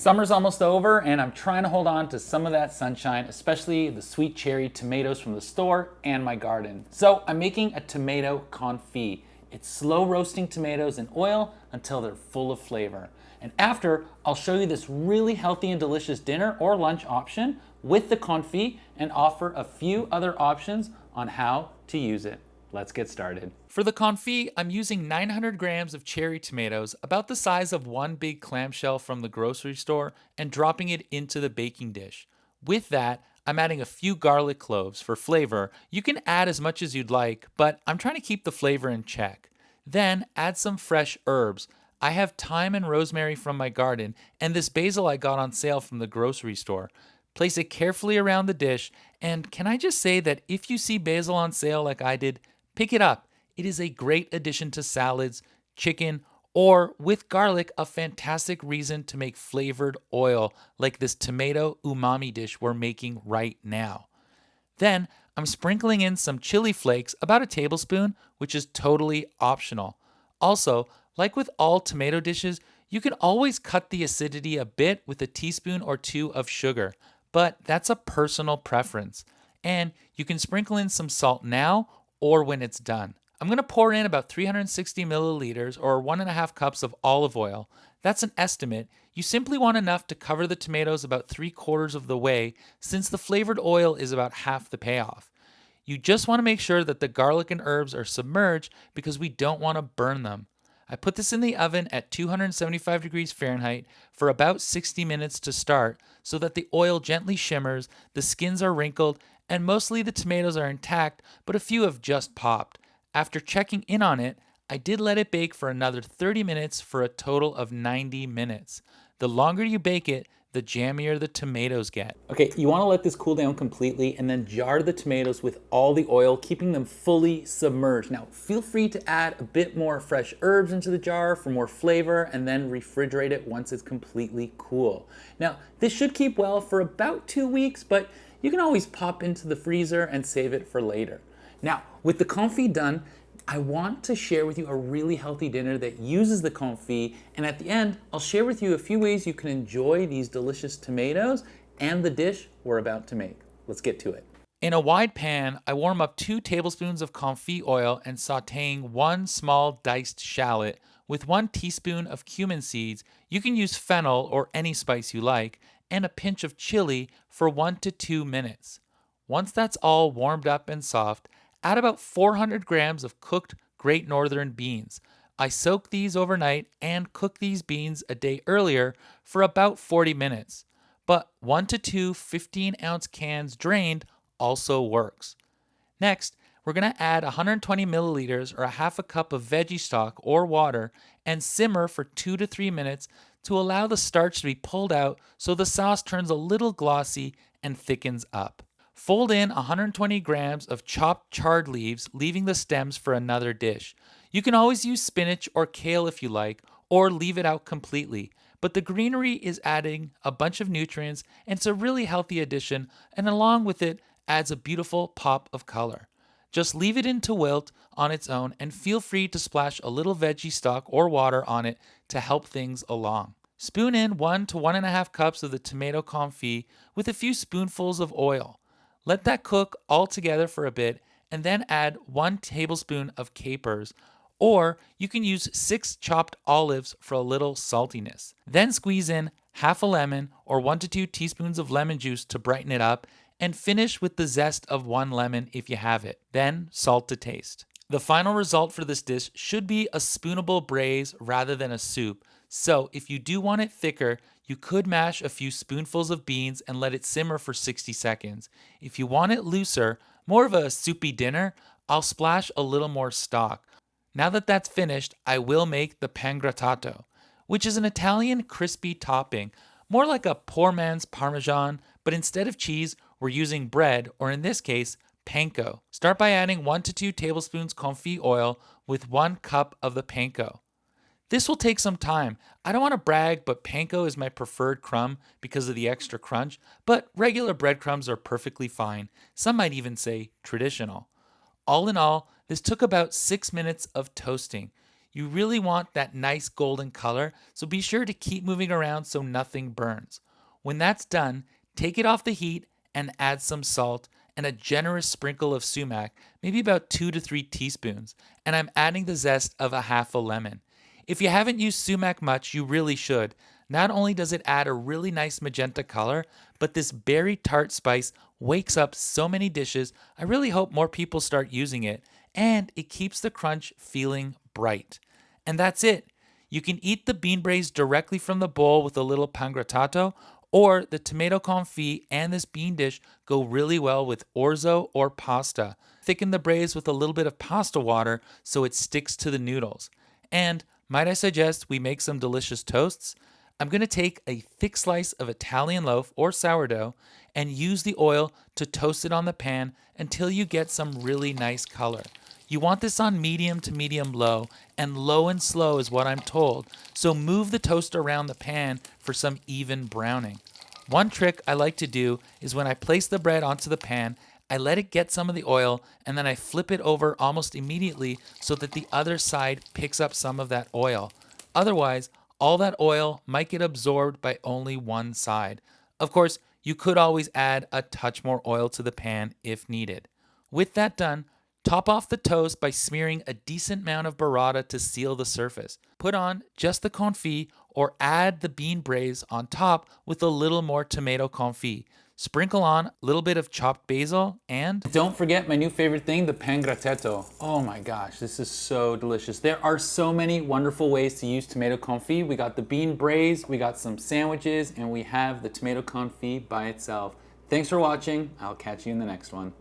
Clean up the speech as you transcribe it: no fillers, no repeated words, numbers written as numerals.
Summer's almost over and I'm trying to hold on to some of that sunshine, especially the sweet cherry tomatoes from the store and my garden. So I'm making a tomato confit. It's slow roasting tomatoes in oil until they're full of flavor. And after, I'll show you this really healthy and delicious dinner or lunch option with the confit and offer a few other options on how to use it. Let's get started. For the confit, I'm using 900 grams of cherry tomatoes, about the size of one big clamshell from the grocery store, and dropping it into the baking dish. With that, I'm adding a few garlic cloves for flavor. You can add as much as you'd like, but I'm trying to keep the flavor in check. Then add some fresh herbs. I have thyme and rosemary from my garden, and this basil I got on sale from the grocery store. Place it carefully around the dish, and can I just say that if you see basil on sale like I did, pick it up. It is a great addition to salads, chicken, or with garlic, a fantastic reason to make flavored oil like this tomato umami dish we're making right now. Then I'm sprinkling in some chili flakes, about a tablespoon, which is totally optional. Also, like with all tomato dishes, you can always cut the acidity a bit with a teaspoon or two of sugar, but that's a personal preference. And you can sprinkle in some salt now or when it's done. I'm going to pour in about 360 milliliters or 1.5 cups of olive oil. That's an estimate. You simply want enough to cover the tomatoes about 3/4 of the way, since the flavored oil is about half the payoff. You just want to make sure that the garlic and herbs are submerged because we don't want to burn them. I put this in the oven at 275 degrees Fahrenheit for about 60 minutes to start so that the oil gently shimmers, the skins are wrinkled, and mostly the tomatoes are intact, but a few have just popped. After checking in on it, I did let it bake for another 30 minutes for a total of 90 minutes. The longer you bake it, the jammier the tomatoes get. Okay, you want to let this cool down completely and then jar the tomatoes with all the oil, keeping them fully submerged. Now, feel free to add a bit more fresh herbs into the jar for more flavor and then refrigerate it once it's completely cool. Now, this should keep well for about 2 weeks, but you can always pop into the freezer and save it for later. Now, with the confit done, I want to share with you a really healthy dinner that uses the confit, and at the end, I'll share with you a few ways you can enjoy these delicious tomatoes and the dish we're about to make. Let's get to it. In a wide pan, I warm up 2 tablespoons of confit oil and sauteing 1 small diced shallot with 1 teaspoon of cumin seeds. You can use fennel or any spice you like, and a pinch of chili for 1 to 2 minutes. Once that's all warmed up and soft, add about 400 grams of cooked Great Northern beans. I soak these overnight and cook these beans a day earlier for about 40 minutes. But 1 to 2 15-ounce cans drained also works. Next, we're going to add 120 milliliters or a half a cup of veggie stock or water and simmer for 2 to 3 minutes to allow the starch to be pulled out so the sauce turns a little glossy and thickens up. Fold in 120 grams of chopped chard leaves, leaving the stems for another dish. You can always use spinach or kale if you like, or leave it out completely. But the greenery is adding a bunch of nutrients, and it's a really healthy addition, and along with it adds a beautiful pop of color. Just leave it in to wilt on its own, and feel free to splash a little veggie stock or water on it to help things along. Spoon in 1 to 1.5 cups of the tomato confit with a few spoonfuls of oil. Let that cook all together for a bit and then add 1 tablespoon of capers, or you can use 6 chopped olives for a little saltiness. Then squeeze in half a lemon or 1 to 2 teaspoons of lemon juice to brighten it up, and finish with the zest of 1 lemon if you have it. Then salt to taste. The final result for this dish should be a spoonable braise rather than a soup. So if you do want it thicker, you could mash a few spoonfuls of beans and let it simmer for 60 seconds. If you want it looser, more of a soupy dinner, I'll splash a little more stock. Now that that's finished, I will make the pangrattato, which is an Italian crispy topping, more like a poor man's Parmesan, but instead of cheese, we're using bread, or in this case, panko. Start by adding 1 to 2 tablespoons confit oil with 1 cup of the panko. This will take some time. I don't want to brag, but panko is my preferred crumb because of the extra crunch, but regular breadcrumbs are perfectly fine. Some might even say traditional. All in all, this took about 6 minutes of toasting. You really want that nice golden color, so be sure to keep moving around so nothing burns. When that's done, take it off the heat and add some salt and a generous sprinkle of sumac, maybe about 2 to 3 teaspoons, and I'm adding the zest of a half a lemon. If you haven't used sumac much, you really should. Not only does it add a really nice magenta color, but this berry tart spice wakes up so many dishes. I really hope more people start using it, and it keeps the crunch feeling bright. And that's it. You can eat the bean braise directly from the bowl with a little pangrattato, or the tomato confit and this bean dish go really well with orzo or pasta. Thicken the braise with a little bit of pasta water so it sticks to the noodles. And might I suggest we make some delicious toasts? I'm going to take a thick slice of Italian loaf or sourdough and use the oil to toast it on the pan until you get some really nice color. You want this on medium to medium low, and low and slow is what I'm told, so move the toast around the pan for some even browning. One trick I like to do is when I place the bread onto the pan, I let it get some of the oil and then I flip it over almost immediately so that the other side picks up some of that oil. Otherwise, all that oil might get absorbed by only one side. Of course, you could always add a touch more oil to the pan if needed. With that done, top off the toast by smearing a decent amount of burrata to seal the surface. Put on just the confit or add the bean braise on top with a little more tomato confit. Sprinkle on a little bit of chopped basil and don't forget my new favorite thing, the pangrattato. Oh my gosh, this is so delicious. There are so many wonderful ways to use tomato confit. We got the bean braise, we got some sandwiches, and we have the tomato confit by itself. Thanks for watching. I'll catch you in the next one.